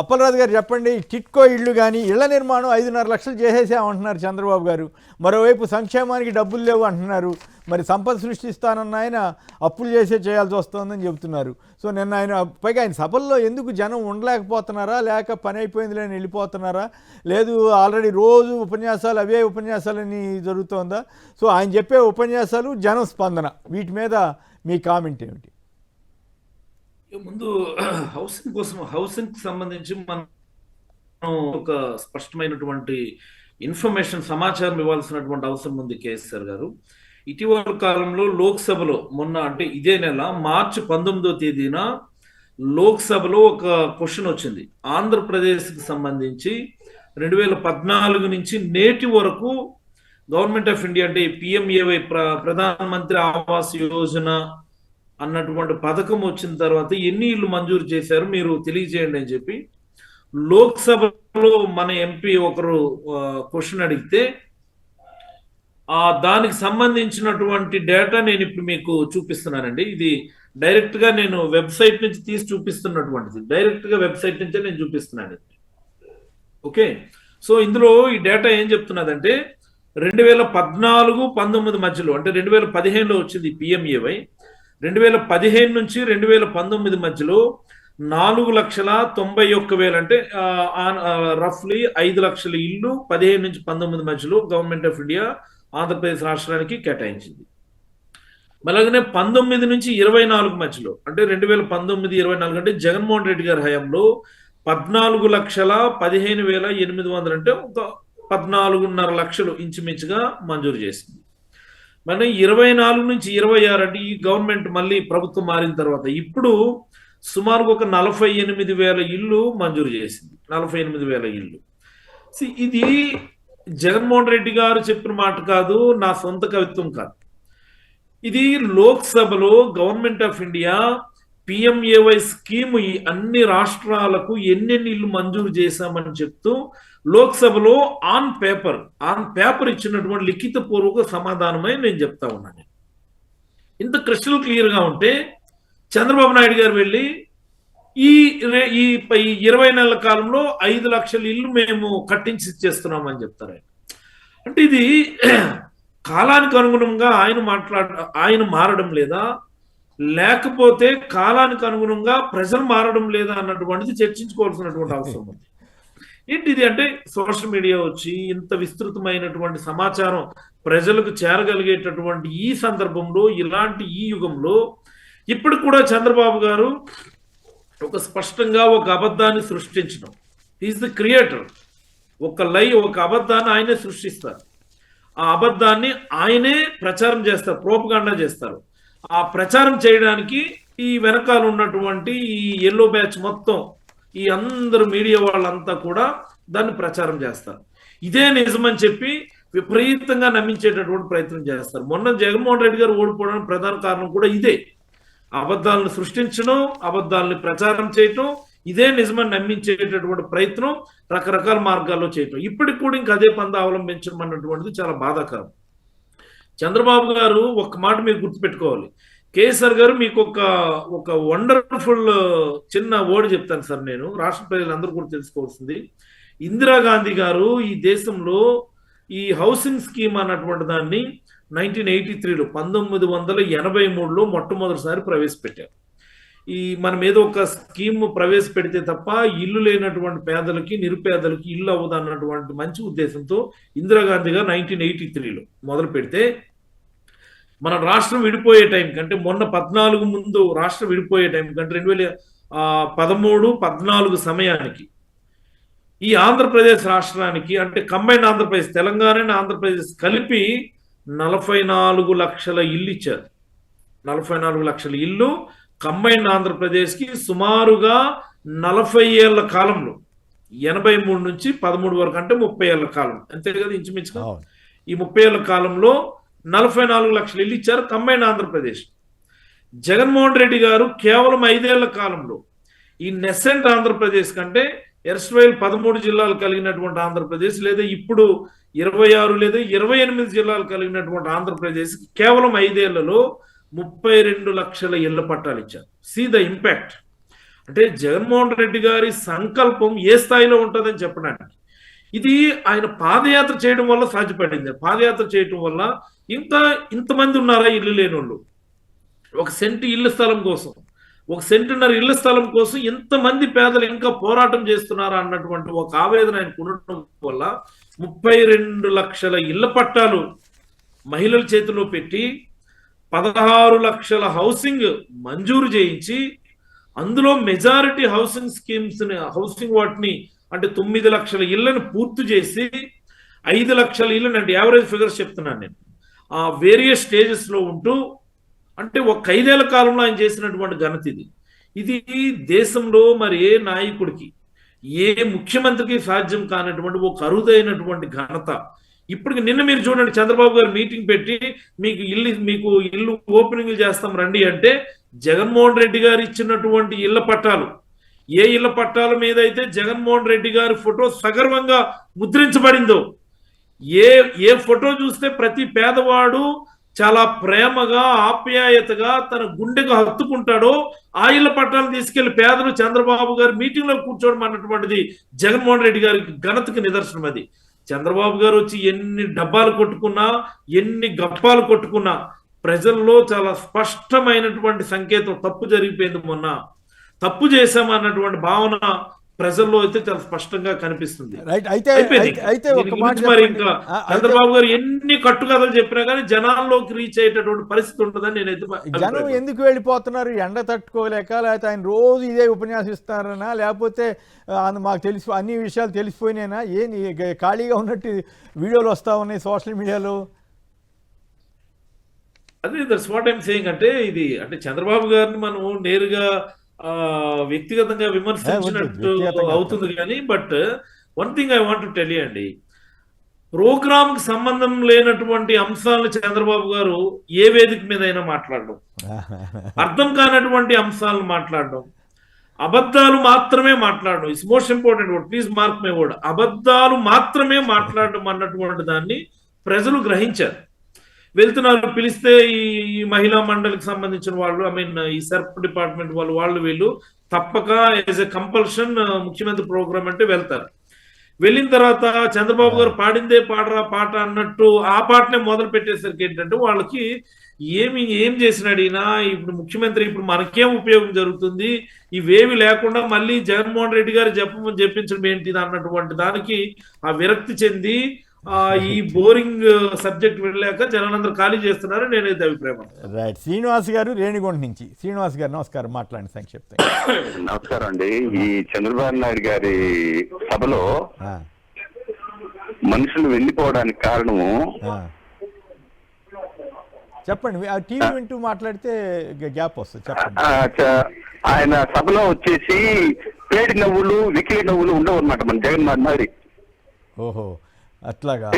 అప్పలరాజు గారు చెప్పండి, టిట్కో ఇళ్ళు కానీ ఇళ్ల నిర్మాణం 5.5 లక్షలు చేసేసామంటున్నారు చంద్రబాబు గారు. మరోవైపు సంక్షేమానికి డబ్బులు లేవు అంటున్నారు. మరి సంపద సృష్టిస్తానన్న ఆయన అప్పులు చేయాల్సి వస్తుందని చెబుతున్నారు. సో నిన్న ఆయన పైగా ఆయన సభల్లో ఎందుకు జనం ఉండలేకపోతున్నారా, లేక పని అయిపోయిందిలే అని వెళ్ళిపోతున్నారా, లేదు ఆల్రెడీ రోజు ఉపన్యాసాలు అవే ఉపన్యాసాలని జరుగుతోందా? సో ఆయన చెప్పే ఉపన్యాసాలు, జనం స్పందన, వీటి మీద మీ కామెంట్ ఏమిటి? ముందు హౌసింగ్ సంబంధించి మనం ఒక స్పష్టమైనటువంటి సమాచారం ఇవ్వాల్సినటువంటి అవసరం ఉంది కేసీఆర్ గారు. ఇటీవల కాలంలో లోక్సభలో మొన్న అంటే ఇదే నెల మార్చి 19వ తేదీన లోక్సభలో ఒక క్వశ్చన్ వచ్చింది. ఆంధ్రప్రదేశ్కి సంబంధించి 2014 నుంచి నేటి వరకు గవర్నమెంట్ ఆఫ్ ఇండియా అంటే పిఎంఏవై ప్రధానమంత్రి ఆవాస్ యోజన అన్నటువంటి పథకం వచ్చిన తర్వాత ఎన్ని ఇళ్ళు మంజూరు చేశారు మీరు తెలియజేయండి అని చెప్పి లోక్సభలో మన ఎంపీ ఒకరు క్వశ్చన్ అడిగితే దానికి సంబంధించినటువంటి డేటా నేను ఇప్పుడు మీకు చూపిస్తున్నానండి. ఇది డైరెక్ట్ గా నేను వెబ్సైట్ నుంచి తీసి చూపిస్తున్నటువంటిది, డైరెక్ట్ గా వెబ్సైట్ నుంచే నేను చూపిస్తున్నాను. ఓకే, సో ఇందులో ఈ డేటా ఏం చెప్తున్నదంటే 2014-19 మధ్యలో అంటే 2015లో వచ్చింది పిఎంఏవై. 2015 నుంచి 2019 మధ్యలో 4,91,000 అంటే రఫ్లీ 5 లక్షల ఇల్లు 15 నుంచి 19 మధ్యలో గవర్నమెంట్ ఆఫ్ ఇండియా ఆంధ్రప్రదేశ్ రాష్ట్రానికి కేటాయించింది. అలాగనే 19 నుంచి 24 మధ్యలో అంటే 2019-24 అంటే జగన్మోహన్ రెడ్డి గారి హయాంలో 14,15,800 అంటే ఒక 14.5 లక్షలు ఇంచుమించుగా మంజూరు చేసింది. మన 24 నుంచి 26 అంటే ఈ గవర్నమెంట్ మళ్ళీ ప్రభుత్వం మారిన తర్వాత ఇప్పుడు సుమారుగా ఒక 48,000 ఇళ్ళు మంజూరు చేసింది. 48,000 ఇళ్ళు. ఇది జగన్మోహన్ రెడ్డి గారు చెప్పిన మాట కాదు, నా సొంత కవిత్వం కాదు. ఇది లోక్సభలో government of India PMAY scheme అన్ని రాష్ట్రాలకు ఎన్నెన్ని ఇళ్ళు మంజూరు చేశామని చెప్తూ లోక్సభలో ఆన్ పేపర్ ఇచ్చినటువంటి లిఖిత పూర్వక సమాధానమై నేను చెప్తా ఉన్నాను. ఇంత క్రిస్టల్ క్లియర్ గా ఉంటే చంద్రబాబు నాయుడు గారు వెళ్ళి ఈ 20 నెలల కాలంలో 5 లక్షల ఇల్లు మేము కట్టించి ఇచ్చేస్తున్నామని చెప్తారు. అంటే ఇది కాలానికి అనుగుణంగా ఆయన మారడం లేదా, లేకపోతే కాలానికి అనుగుణంగా ప్రజలు మారడం లేదా అన్నటువంటిది చర్చించుకోవాల్సినటువంటి అవసరం ఉంది. ఏంటి ఇది అంటే సోషల్ మీడియా వచ్చి ఇంత విస్తృతమైనటువంటి సమాచారం ప్రజలకు చేరగలిగేటటువంటి ఈ సందర్భంలో, ఇలాంటి ఈ యుగంలో ఇప్పుడు కూడా చంద్రబాబు గారు ఒక స్పష్టంగా ఒక అబద్ధాన్ని సృష్టించడం, ఈజ్ ది క్రియేటర్. ఒక అబద్ధాన్ని ఆయనే సృష్టిస్తారు, ఆ అబద్ధాన్ని ఆయనే ప్రచారం చేస్తారు, ప్రోపగాండా చేస్తారు. ఆ ప్రచారం చేయడానికి ఈ వెనకాల ఉన్నటువంటి ఈ ఎల్లో బ్యాచ్ మొత్తం, ఈ అందరు మీడియా వాళ్ళంతా కూడా దాన్ని ప్రచారం చేస్తారు. ఇదే నిజమని చెప్పి విపరీతంగా నమ్మించేటటువంటి ప్రయత్నం చేస్తారు. మొన్న జగన్మోహన్ రెడ్డి గారు ఓడిపోవడానికి ప్రధాన కారణం కూడా ఇదే. అబద్ధాలను సృష్టించడం, అబద్ధాలని ప్రచారం చేయటం, ఇదే నిజమని నమ్మించేటటువంటి ప్రయత్నం రకరకాల మార్గాల్లో చేయటం. ఇప్పటికి కూడా ఇంకా అదే పందా అవలంబించడం అన్నటువంటిది చాలా బాధాకరం. చంద్రబాబు గారు ఒక మాట మీరు గుర్తుపెట్టుకోవాలి. కేసీఆర్ గారు మీకు ఒక వండర్ఫుల్ చిన్న వర్డ్ చెప్తాను సార్. నేను రాష్ట్ర ప్రజలందరూ కూడా తెలుసుకోవాల్సింది, ఇందిరాగాంధీ గారు ఈ దేశంలో ఈ హౌసింగ్ స్కీమ్ అన్నటువంటి దాన్ని 1983లో 1983లో మొట్టమొదటిసారి ప్రవేశపెట్టారు. మనం ఏదో ఒక స్కీమ్ ప్రవేశపెడితే తప్ప ఇల్లు లేనటువంటి పేదలకి, నిరుపేదలకి ఇల్లు అవ్వదు అన్నటువంటి మంచి ఉద్దేశంతో ఇందిరాగాంధీ గారు 1983లో మొదలు పెడితే మన రాష్ట్రం విడిపోయే టైం కంటే మొన్న 14 ముందు రాష్ట్రం విడిపోయే టైం కంటే 2013-14 సమయానికి ఈ ఆంధ్రప్రదేశ్ రాష్ట్రానికి అంటే కంబైన్ ఆంధ్రప్రదేశ్, తెలంగాణ ఆంధ్రప్రదేశ్ కలిపి 44 లక్షల ఇల్లు ఇచ్చారు. 44 లక్షల ఇల్లు కంబైన్ ఆంధ్రప్రదేశ్కి సుమారుగా 40 ఏళ్ల కాలంలో, 83 నుంచి 13 వరకు అంటే 30 ఏళ్ల కాలం, అంతే కదా ఇంచుమించుగా. ఈ 30 ఏళ్ల కాలంలో 44 లక్షల ఇల్లు ఇచ్చారు కంబైన్ ఆంధ్రప్రదేశ్. జగన్మోహన్ రెడ్డి గారు కేవలం 5 ఏళ్ల కాలంలో ఈ నెసెంట్ ఆంధ్రప్రదేశ్ కంటే ఎర్స్వైల్ 13 జిల్లాలు కలిగినటువంటి ఆంధ్రప్రదేశ్, లేదా ఇప్పుడు 26 లేదా 28 జిల్లాలు కలిగినటువంటి ఆంధ్రప్రదేశ్ కేవలం 5 ఏళ్లలో 32 లక్షల ఇళ్ల పట్టాలు ఇచ్చారు. See the impact. అంటే జగన్మోహన్ రెడ్డి గారి సంకల్పం ఏ స్థాయిలో ఉంటుందని చెప్పడానికి ఇది ఆయన పాదయాత్ర చేయడం వల్ల సాధ్యపడింది. పాదయాత్ర చేయడం వల్ల ఇంకా ఇంతమంది ఉన్నారా ఇల్లు లేని వాళ్ళు? ఒక సెంటు ఇళ్ల స్థలం కోసం, ఒక సెంటున్నర ఇళ్ల స్థలం కోసం ఎంతమంది పేదలు ఇంకా పోరాటం చేస్తున్నారా అన్నటువంటి ఒక ఆవేదన ఆయనకు ఉండటం వల్ల 32 లక్షల ఇళ్ల పట్టాలు మహిళల చేతిలో పెట్టి 16 లక్షల హౌసింగ్ మంజూరు చేయించి అందులో మెజారిటీ హౌసింగ్ స్కీమ్స్ హౌసింగ్ వాటిని అంటే 9 లక్షల ఇళ్లను పూర్తి చేసి 5 లక్షల ఇళ్లను అంటే యావరేజ్ ఫిగర్స్ చెప్తున్నాను నేను ఆ వేరియస్ స్టేజెస్ లో ఉంటూ అంటే ఒక 5 ఏళ్ల కాలంలో ఆయన చేసినటువంటి ఘనత ఇది దేశంలో మరి ఏ నాయకుడికి ఏ ముఖ్యమంత్రికి సాధ్యం కానటువంటి ఒక అరుదైనటువంటి ఘనత. ఇప్పటికి నిన్న మీరు చూడండి, చంద్రబాబు గారు మీటింగ్ పెట్టి మీకు ఇల్లు ఓపెనింగ్ చేస్తాం రండి అంటే జగన్మోహన్ రెడ్డి గారు ఇచ్చినటువంటి ఇళ్ల పట్టాలు, ఏ ఇళ్ల పట్టాల మీద అయితే జగన్మోహన్ రెడ్డి గారి ఫోటో సగర్వంగా ముద్రించబడిందో, ఏ ఫోటో చూస్తే ప్రతి పేదవాడు చాలా ప్రేమగా ఆప్యాయతగా తన గుండెకు హత్తుకుంటాడో ఆ ఇళ్ల పట్టాలను తీసుకెళ్లి పేదలు చంద్రబాబు గారు మీటింగ్ లో కూర్చోవడం అన్నటువంటిది జగన్మోహన్ రెడ్డి గారి ఘనతకి నిదర్శనం. అది చంద్రబాబు గారు వచ్చి ఎన్ని డబ్బాలు కొట్టుకున్నా ఎన్ని గప్పాలు కొట్టుకున్నా ప్రజల్లో చాలా స్పష్టమైనటువంటి సంకేతం తప్పు జరిగిపోయింది, మొన్న తప్పు చేశామన్నటువంటి భావన ప్రజల్లో అయితే చాలా స్పష్టంగా కనిపిస్తుంది. అయితే మరి ఇంకా చంద్రబాబు గారు ఎన్ని కట్టుకథలు చెప్పినా కానీ జనాల్లోకి రీచ్ అయ్యేటటువంటి పరిస్థితి ఉంటుందని నేనైతే. జనం ఎందుకు వెళ్ళిపోతున్నారు? ఎండ తట్టుకోలేక, లేకపోతే ఆయన రోజు ఇదే ఉపన్యాసిస్తారనా, లేకపోతే మాకు తెలిసి అన్ని విషయాలు తెలిసిపోయినాయినా? ఖాళీగా ఉన్నట్టు వీడియోలు వస్తా ఉన్నాయి సోషల్ మీడియాలో. అదే దట్స్ వాట్ ఐమ్ సేయింగ్. అంటే ఇది అంటే చంద్రబాబు గారిని మనం నేరుగా వ్యక్తిగతంగా విమర్శించినట్టు అవుతుంది కానీ, but one thing I want to tell you అండి, ప్రోగ్రామ్ కి సంబంధం లేనటువంటి అంశాలను చంద్రబాబు గారు ఏ వేదిక మీద అయినా మాట్లాడడం, అర్థం కానటువంటి అంశాలను మాట్లాడడం, అబద్ధాలు మాత్రమే మాట్లాడడం, it's most important word, please mark my word, అబద్ధాలు మాత్రమే మాట్లాడడం అన్నటువంటి దాన్ని ప్రజలు గ్రహించారు. వెళ్తున్నారు, పిలిస్తే ఈ మహిళా మండలికి సంబంధించిన వాళ్ళు, ఈ సర్ప్ డిపార్ట్మెంట్ వాళ్ళు వీళ్ళు తప్పక యాజ్ ఎ కంపల్షన్ ముఖ్యమంత్రి ప్రోగ్రామ్ అంటే వెళ్తారు. వెళ్ళిన తర్వాత చంద్రబాబు గారు పాడిందే పాడరా పాట అన్నట్టు ఆ పాటనే మొదలు పెట్టేసరికి ఏంటంటే వాళ్ళకి ఏం చేసినాడు ఈయన, ఇప్పుడు ముఖ్యమంత్రి, ఇప్పుడు మనకేం ఉపయోగం జరుగుతుంది, ఇవేవి లేకుండా మళ్ళీ జగన్మోహన్ రెడ్డి గారు చెప్పించడం ఏంటిది అన్నటువంటి దానికి ఆ విరక్తి చెంది ఈ బోరింగ్ సబ్జెక్ట్ వెళ్ళాక జనాలందరూ ఖాళీ చేస్తున్నారు నేనైతే అభిప్రాయం. రైట్. శ్రీనివాస్ గారు రేణిగుంట నుంచి. శ్రీనివాస్ గారు నమస్కారం, మాట్లాడండి సంక్షిప్తంగా. నమస్కారం అండి. ఈ చంద్రబాబు నాయుడు గారి సభలో మనుషులు వెళ్ళిపోవడానికి కారణము చెప్పండి. టీవీ వింటూ మాట్లాడితే గ్యాప్ వస్తుంది, చెప్పండి. ఆయన సభలో వచ్చేసి పేడి నవ్వులు వెకిలి నవ్వులు ఉండవు అనమాట మన జగన్మోహన్ మాదిరి. ఓహో, అట్లాగా.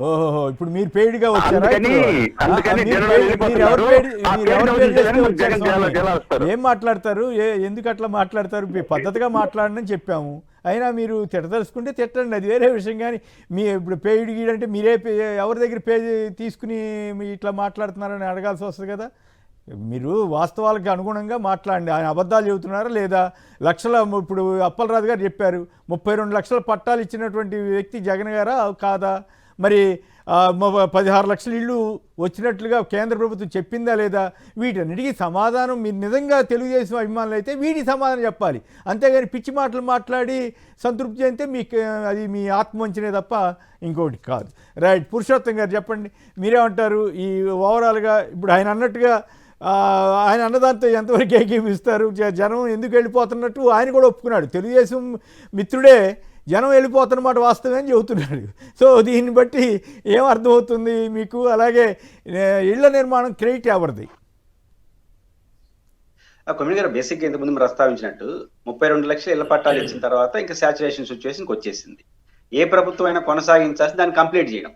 ఓహో, ఇప్పుడు మీరు పేడిగా వచ్చారా? ఏం మాట్లాడతారు? ఎందుకు అట్లా మాట్లాడతారు? పద్ధతిగా మాట్లాడనని చెప్పాము, అయినా మీరు తిట్టదలుచుకుంటే తిట్టండి, అది వేరే విషయం. కానీ ఇప్పుడు పేడి గీడంటే మీరే ఎవరి దగ్గర పేజీ తీసుకుని ఇట్లా మాట్లాడుతున్నారని అడగాల్సి వస్తుంది కదా. మీరు వాస్తవాలకు అనుగుణంగా మాట్లాడండి. ఆయన అబద్ధాలు చెబుతున్నారా లేదా? ఇప్పుడు అప్పలరాజు గారు చెప్పారు 32 లక్షల పట్టాలు ఇచ్చినటువంటి వ్యక్తి జగన్ గారా కాదా? మరి 16 లక్షల ఇళ్ళు వచ్చినట్లుగా కేంద్ర ప్రభుత్వం చెప్పిందా లేదా? వీటన్నిటికీ సమాధానం మీరు నిజంగా తెలుగుదేశం అభిమానులు అయితే వీటికి సమాధానం చెప్పాలి. అంతేగాని పిచ్చి మాటలు మాట్లాడి సంతృప్తి అయితే మీకు అది మీ ఆత్మవంచనే తప్ప ఇంకోటి కాదు. రైట్. పురుషోత్తం గారు చెప్పండి, మీరేమంటారు? ఈ ఓవరాల్గా ఇప్పుడు ఆయన అన్నట్టుగా ఆయన అన్నదాంతో ఎంతవరకు ఏకీపిస్తారు? జనం ఎందుకు వెళ్ళిపోతున్నట్టు ఆయన కూడా ఒప్పుకున్నాడు. తెలుగుదేశం మిత్రుడే జనం వెళ్ళిపోతున్నమాట వాస్తవమే అని చెబుతున్నాడు. సో దీన్ని బట్టి ఏమర్థమవుతుంది మీకు? అలాగే ఇళ్ల నిర్మాణం క్రెడిట్ ఎవరిది? కొమ్మిడి గారు బేసిక్గా ఇంతకుముందు ప్రస్తావించినట్టు 32 లక్షల ఇళ్ల పట్టాలు ఇచ్చిన తర్వాత ఇంకా సాచురేషన్ సిచ్యువేషన్కి వచ్చేసింది. ఏ ప్రభుత్వం అయినా కొనసాగించాల్సి దాన్ని కంప్లీట్ చేయడం.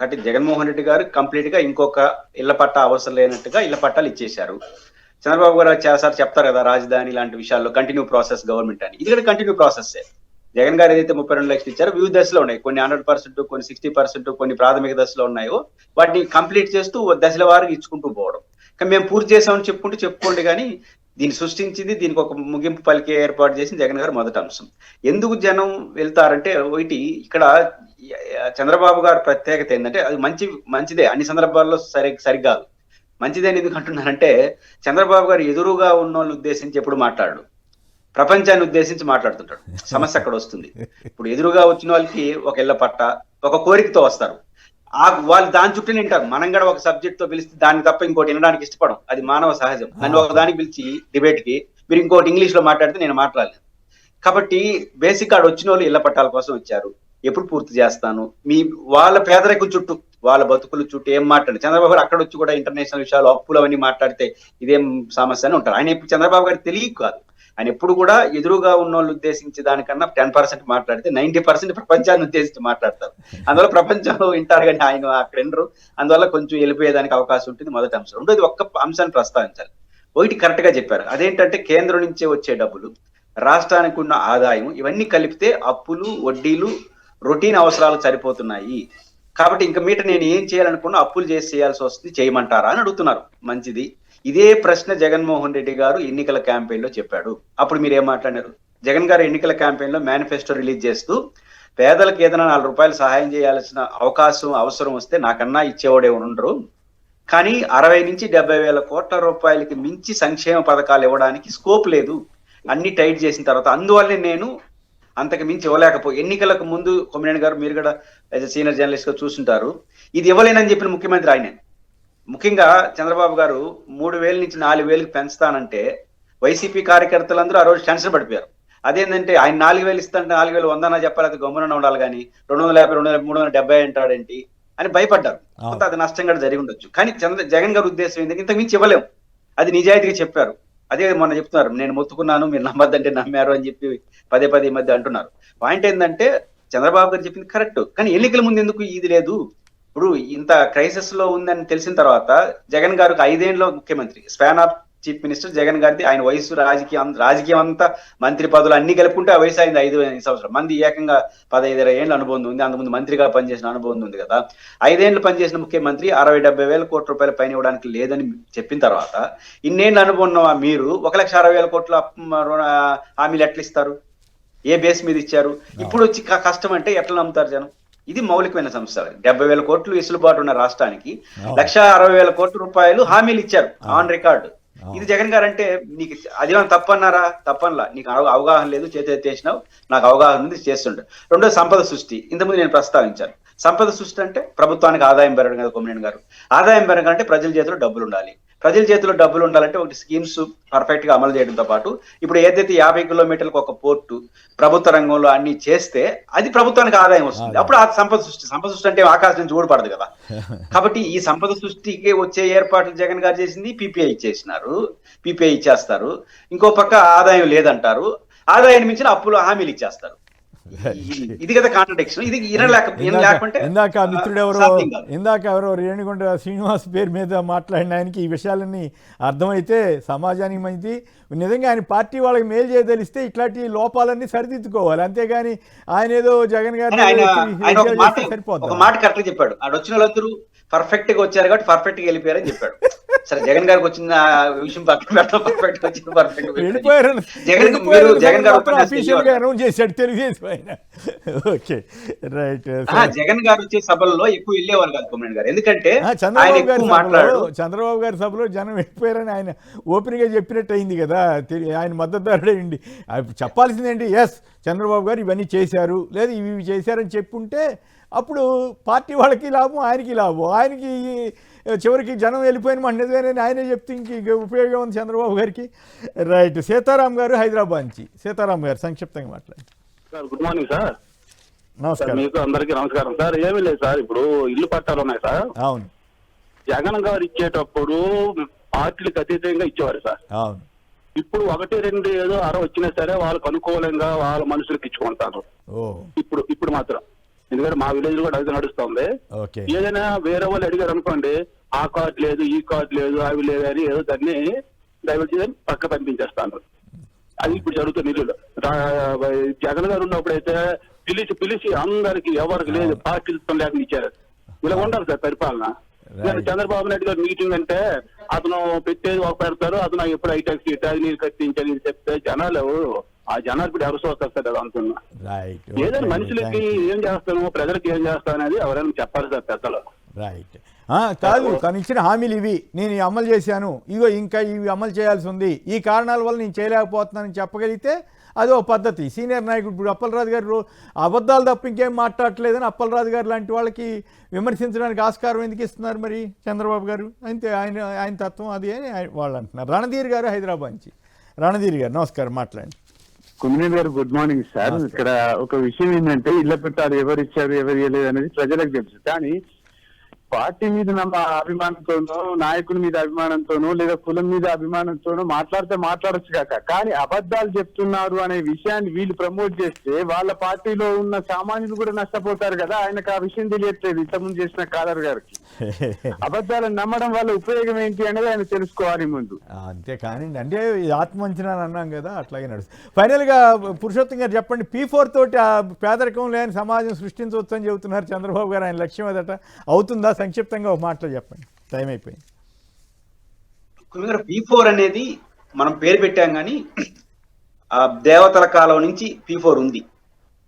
కాబట్టి జగన్మోహన్ రెడ్డి గారు కంప్లీట్ గా ఇంకొక ఇళ్ల పట్టా అవసరం లేనట్టుగా ఇళ్ల పట్టాలు ఇచ్చేశారు. చంద్రబాబు గారు చాలాసార్లు చెప్తారు కదా, రాజధాని లాంటి విషయాల్లో కంటిన్యూ ప్రాసెస్ గవర్నమెంట్ అని. ఇది కూడా కంటిన్యూ ప్రాసెస్. జగన్ గారు ఏదైతే 32 లక్షలు ఇచ్చారో వివిధ దశలో ఉన్నాయి, కొన్ని 100%, కొన్ని 60%, కొన్ని ప్రాథమిక దశలో ఉన్నాయో వాటిని కంప్లీట్ చేస్తూ దశల వారికి ఇచ్చుకుంటూ పోవడం. కానీ మేము పూర్తి చేసామని చెప్పుకోండి, కానీ దీన్ని సృష్టించింది, దీనికి ఒక ముగింపు పలికే ఏర్పాటు చేసింది జగన్ గారు మొదటి అంశం. ఎందుకు జనం వెళ్తారంటే ఒకటి ఇక్కడ చంద్రబాబు గారు ప్రత్యేకత ఏంటంటే అది మంచిదే అన్ని సందర్భాల్లో సరికాదు. మంచిదే ఎందుకు అంటున్నారంటే చంద్రబాబు గారు ఎదురుగా ఉన్న వాళ్ళని ఉద్దేశించి ఎప్పుడు మాట్లాడు, ప్రపంచాన్ని ఉద్దేశించి మాట్లాడుతుంటాడు. సమస్య అక్కడ వస్తుంది. ఇప్పుడు ఎదురుగా వచ్చిన వాళ్ళకి ఒక ఇళ్ల పట్ట, ఒక కోరికతో వస్తారు. వాళ్ళు దాని చుట్టూ వింటారు. మనం కూడా ఒక సబ్జెక్ట్ తో పిలిస్తే దానికి తప్ప ఇంకోటి వినడానికి ఇష్టపడం, అది మానవ సహజం. నన్ను ఒక దానికి పిలిచి డిబేట్ కి మీరు ఇంకోటి ఇంగ్లీష్ లో మాట్లాడితే నేను మాట్లాడలేదు. కాబట్టి బేసిక్ ఆడ వచ్చిన వాళ్ళు ఇళ్ల పట్టాల కోసం వచ్చారు. ఎప్పుడు పూర్తి చేస్తాను, వాళ్ళ పేదరికం చుట్టూ, వాళ్ళ బతుకుల చుట్టూ ఏం మాట్లాడు. చంద్రబాబు గారు అక్కడ వచ్చి కూడా ఇంటర్నేషనల్ విషయాలు, అప్పులు అవన్నీ మాట్లాడితే ఇదేం సమస్య అని ఉంటారు. ఆయన చంద్రబాబు గారికి తెలియ కాదు. ఆయన ఎప్పుడు కూడా ఎదురుగా ఉన్న వాళ్ళు ఉద్దేశించి దానికన్నా 10% మాట్లాడితే 90% ప్రపంచాన్ని ఉద్దేశించి మాట్లాడతారు. అందువల్ల ప్రపంచంలో వింటారు కానీ ఆయన అక్కడ వినరు. అందువల్ల కొంచెం వెళ్ళిపోయేదానికి అవకాశం ఉంటుంది. మొదటి అంశం. రెండోది ఒక్క అంశాన్ని ప్రస్తావించాలి. ఒకటి కరెక్ట్ గా చెప్పారు, అదేంటంటే కేంద్రం నుంచే వచ్చే డబ్బులు, రాష్ట్రానికి ఉన్న ఆదాయం, ఇవన్నీ కలిపితే అప్పులు, వడ్డీలు, రొటీన్ అవసరాలు సరిపోతున్నాయి. కాబట్టి ఇంకా మీట నేను ఏం చేయాలనుకున్నా అప్పులు చేయాల్సి వస్తుంది, చేయమంటారా అని అడుగుతున్నారు. మంచిది. ఇదే ప్రశ్న జగన్మోహన్ రెడ్డి గారు ఎన్నికల క్యాంపెయిన్ లో చెప్పాడు. అప్పుడు మీరు ఏం మాట్లాడారు? జగన్ గారు ఎన్నికల క్యాంపెయిన్ లో మేనిఫెస్టో రిలీజ్ చేస్తూ పేదలకు ఏదైనా 4 రూపాయలు సహాయం చేయాల్సిన అవసరం వస్తే నాకన్నా ఇచ్చేవాడే ఉండరు, కానీ 60 నుంచి 70 వేల కోట్ల రూపాయలకి మించి సంక్షేమ పథకాలు ఇవ్వడానికి స్కోప్ లేదు, అన్ని టైట్ చేసిన తర్వాత, అందువల్లే నేను అంతకు మించి ఎన్నికలకు ముందు కొమ్మినేని గారు, మీరు కూడా సీనియర్ జర్నలిస్ట్ గా చూస్తుంటారు, ఇది ఇవ్వలేనని చెప్పిన ముఖ్యమంత్రి ఆయనే. ముఖ్యంగా చంద్రబాబు గారు 3,000 నుంచి 4,000కి పెంచుతానంటే వైసీపీ కార్యకర్తలందరూ ఆ రోజు టెన్షన్ పడిపోయారు. అదేంటంటే ఆయన 4,000 ఇస్తానంటే 4,000 100 చెప్పాలి, అది గమ్మున ఉండాలి, కానీ 250, 370 అంటాడేంటి అని భయపడ్డారు. కొంత అది నష్టం కూడా జరిగి ఉండొచ్చు. కానీ జగన్ గారి ఉద్దేశం ఏంటంటే ఇంతకు మించి ఇవ్వలేము, అది నిజాయితీగా చెప్పారు. అదే మొన్న చెప్తున్నారు, నేను మొత్తుకున్నాను మీరు నమ్మద్దంటే నమ్మారు అని చెప్పి పదే ఈ మధ్య అంటున్నారు. పాయింట్ ఏంటంటే చంద్రబాబు గారు చెప్పింది కరెక్ట్, కానీ ఎన్నికల ముందు ఎందుకు ఇది లేదు? ఇప్పుడు ఇంత క్రైసిస్ లో ఉందని తెలిసిన తర్వాత జగన్ గారికి 5 ఏళ్ళలో ముఖ్యమంత్రి, span of chief minister Jagan గారిది. ఆయన వయసు, రాజకీయం అంతా, మంత్రి పదవులు అన్ని కలుపుకుంటే ఆ వయసు అయింది 5 సంవత్సరాలు. మంది ఏకంగా 15-20 ఏళ్ళ అనుభవం ఉంది, అంతకుముందు మంత్రిగా పనిచేసిన అనుభవం ఉంది కదా. 5 ఏళ్ళు పనిచేసిన ముఖ్యమంత్రి 60-70 వేల కోట్ల రూపాయల పైన ఇవ్వడానికి లేదని చెప్పిన తర్వాత ఇన్నేళ్ళు అనుభవం ఉన్న మీరు 1,60,000 కోట్ల హామీలు ఎట్లా ఇస్తారు? ఏ బేస్ మీద ఇచ్చారు? ఇప్పుడు వచ్చి కష్టం అంటే ఎట్లా నమ్ముతారు జనం? ఇది మౌలికమైన సమస్య. 70,000 కోట్లు వెసులుబాటు ఉన్న రాష్ట్రానికి 1,60,000 కోట్ల రూపాయలు హామీలు ఇచ్చారు ఆన్ రికార్డు. ఇది జగన్ గారు అంటే నీకు అదేమన్నా తప్పన్నారా? తప్పనలా. నీకు అవగాహన లేదు, చేసినావు, నాకు అవగాహన ఉంది, చేస్తుండే. రెండో సంపద సృష్టి. ఇంతకుముందు నేను ప్రస్తావించాను. సంపద సృష్టి అంటే ప్రభుత్వానికి ఆదాయం పెరగడం కదా కొమ్మినేని గారు. ఆదాయం పెరగాలంటే ప్రజల చేతిలో డబ్బులు ఉండాలి. ప్రజల చేతిలో డబ్బులు ఉండాలంటే ఒకటి స్కీమ్స్ పర్ఫెక్ట్ గా అమలు చేయడంతో పాటు ఇప్పుడు ఏదైతే 50 కిలోమీటర్లకు ఒక పోర్టు ప్రభుత్వ రంగంలో అన్ని చేస్తే అది ప్రభుత్వానికి ఆదాయం వస్తుంది. అప్పుడు ఆ సంపద సృష్టి అంటే ఆకాశం నుంచి ఊడిపడదు కదా. కాబట్టి ఈ సంపద సృష్టికి వచ్చే ఏర్పాట్లు జగన్ గారు చేసింది. పీపీఐ ఇచ్చేసినారు, పీపీఐ ఇచ్చేస్తారు. ఇంకో పక్క ఆదాయం లేదంటారు, ఆదాయాన్ని మించిన అప్పులు హామీలు ఇచ్చేస్తారు. ఇది కదా కాంట్రడిక్షన్. ఇది లేకుంటే ఇందాక ఎవరో రేణిగుంట శ్రీనివాస్ పేరు మీద మాట్లాడిన ఆయనకి ఈ విషయాలన్నీ అర్థమైతే సమాజానికి మంచిది. నిజంగా ఆయన పార్టీ వాళ్ళకి మేలు చేయదలిస్తే ఇట్లాంటి లోపాలన్నీ సరిదిద్దుకోవాలి. అంతేగాని ఆయన ఏదో జగన్ గారు ఒక మాట కరెక్ట్ చెప్పాడు. ఆడ వచ్చిన వాళ్ళందరూ పర్ఫెక్ట్ గా వచ్చారు కాబట్టి పర్ఫెక్ట్ గా వెళ్ళిపోయారని చెప్పాడు. సరే, జగన్ గారికి వచ్చిన విషయం పక్కన పెట్టడం, పర్ఫెక్ట్ వచ్చింది, పర్ఫెక్ట్ జగన్ గారు అనౌన్స్ చేశాడు తెలుగుదేశం ఆయన. Okay, right. జగన్ గారు వచ్చే సభల్లో ఎక్కువ వెళ్ళేవారు కాదు కొమ్మినేని గారు, ఎందుకంటే చంద్రబాబు గారి సభలో జనం వెళ్ళిపోయారని ఆయన ఓపెన్ గా చెప్పినట్టు అయింది కదా. ఆయన మద్దతుదారుడే అండి. చెప్పాల్సిందేంటి, ఎస్ చంద్రబాబు గారు ఇవన్నీ చేశారు, లేదా ఇవి చేశారని చెప్పుంటే అప్పుడు పార్టీ వాళ్ళకి లాభం, ఆయనకి లాభం. ఆయనకి చివరికి జనం వెళ్ళిపోయిన మాట నిజమేనని ఆయనే చెప్తే ఇంక ఉపయోగం ఉంది చంద్రబాబు గారికి. రైట్. సీతారాం గారు హైదరాబాద్ నుంచి. సీతారాం గారు సంక్షిప్తంగా మాట్లాడండి. Good morning sir. నమస్కారం. మీకు అందరికీ నమస్కారం సార్. ఏమీ లేదు సార్, ఇప్పుడు ఇల్లు పట్టాలు ఉన్నాయి సార్. అవును. జగన్ గారు ఇచ్చేటప్పుడు పార్టీలకు అతీతంగా ఇచ్చేవారు సార్. అవును. ఇప్పుడు 1-2 ఏదో వచ్చినా సరే వాళ్ళకు అనుకూలంగా వాళ్ళ మనుషులకు ఇచ్చుకుంటారు. ఇప్పుడు మాత్రం, ఎందుకంటే మా విలేజ్ కూడా అది నడుస్తుంది. ఏదైనా వేరే వాళ్ళు అడిగారు అనుకోండి, ఆ కార్డు లేదు, ఈ కార్డు లేదు, అవి లేదు అని ఏదో దాన్ని డైవర్ట్ చేసి పక్క పంపించేస్తాను. అది ఇప్పుడు జరుగుతుంది. ఇల్లు జగన్ గారు ఉన్నప్పుడైతే పిలిచి అందరికి ఎవరికి లేదు, పార్టీలతో లేకుండా ఇచ్చారు. ఇలా ఉండాలి సార్ పరిపాలన. చంద్రబాబు నాయుడు గారు మీటింగ్ అంటే అతను పెట్టేది ఒక పెడతారు, అతను ఎప్పుడు ఐటాక్స్ ఇటాది నీరు కట్టించాలి చెప్తే జనాలు ఆ జనాలు ఇప్పుడు ఎవరు చూస్తారు సార్ అది అంటున్నా. ఏదైనా మనుషులకి ఏం చేస్తాను, ప్రజలకు ఏం చేస్తాను అనేది ఎవరైనా చెప్పాలి సార్ పెద్దలు. రైట్. కాదు, తను ఇచ్చిన హామీలు ఇవి, నేను అమలు చేశాను, ఇగో ఇంకా ఇవి అమలు చేయాల్సి ఉంది, ఈ కారణాల వల్ల నేను చేయలేకపోతున్నానని చెప్పగలిగితే అదో పద్ధతి. సీనియర్ నాయకుడు ఇప్పుడు అప్పలరాజు గారు అబద్ధాలు తప్ప ఇంకేం మాట్లాడట్లేదని అప్పలరాజు గారు లాంటి వాళ్ళకి విమర్శించడానికి ఆస్కారం ఎందుకు ఇస్తున్నారు మరి చంద్రబాబు గారు? అంతే, ఆయన తత్వం అది అని వాళ్ళు అంటున్నారు. రణధీర్ గారు హైదరాబాద్ నుంచి. రణధీర్ గారు నమస్కారం, మాట్లాడండి. కుమినేని గారు గుడ్ మార్నింగ్ సార్. ఇక్కడ ఒక విషయం ఏంటంటే ఇళ్ల పెట్టారు ఎవరు ఇచ్చారు ఎవరు ఇవ్వలేదు అనేది ప్రజలకు తెలుసు. కానీ పార్టీ మీద అభిమానంతోనో, నాయకుల మీద అభిమానంతోనో, లేదా కులం మీద అభిమానంతోనో మాట్లాడితే మాట్లాడొచ్చు కాక, కానీ అబద్ధాలు చెప్తున్నారు అనే విషయాన్ని వీళ్ళు ప్రమోట్ చేస్తే వాళ్ళ పార్టీలో ఉన్న సామాన్యులు కూడా నష్టపోతారు కదా. ఆయనకు ఆ విషయం తెలియట్లేదు ఇంతకుముందు చేసిన కాదర్ గారికి. అబద్ధాలను నమ్మడం వల్ల ఉపయోగం ఏంటి అనేది ఆయన తెలుసుకోవాలి ముందు. అంతే కానివ్వండి, అంటే ఆత్మవంచన అన్నాం కదా, అట్లాగే నడుస్తుంది. ఫైనల్గా పురుషోత్తం గారు చెప్పండి, P4 తోటి ఆ పేదరికం లేని సమాజం సృష్టించవచ్చు అని చెబుతున్నారు చంద్రబాబు గారు. ఆయన లక్ష్యం అదట, అవుతుందా? సంక్షిప్తంగా ఒక మాటలో చెప్పండి, టైం అయిపోయింది. P4 అనేది మనం పేరు పెట్టాం కానీ ఆ దేవతల కాలం నుంచి P4 ఉంది.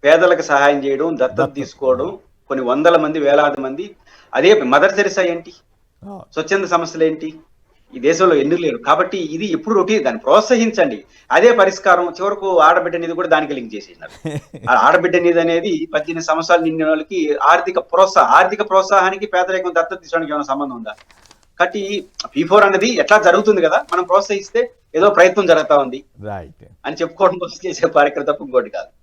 పేదలకు సహాయం చేయడం, దత్తత తీసుకోవడం, కొన్ని వందల మంది వేలాది మంది. అదే మదర్ తెరిసా ఏంటి, స్వచ్ఛంద సంస్థలు ఏంటి, ఈ దేశంలో ఎన్ని లేరు. కాబట్టి ఇది ఎప్పుడు రొటీన్, దాన్ని ప్రోత్సహించండి, అదే పరిష్కారం. చివరకు ఆడబిడ్డ నిధి కూడా దానికి లింక్ చేసేసినారు. ఆడబిడ్డ నిధి అనేది 18 సంవత్సరాలు నిండిన వాళ్ళకి ఆర్థిక ప్రోత్సాహానికి పేదరికం దత్తత తీసుకోవడానికి ఏమైనా సంబంధం ఉందా? కాబట్టి P4 అనేది ఎట్లా జరుగుతుంది కదా, మనం ప్రోత్సహిస్తే ఏదో ప్రయత్నం జరుగుతా ఉంది అని చెప్పుకోవడం కోసం చేసే కార్యక్రమం తప్ప ఇంకోటి కాదు.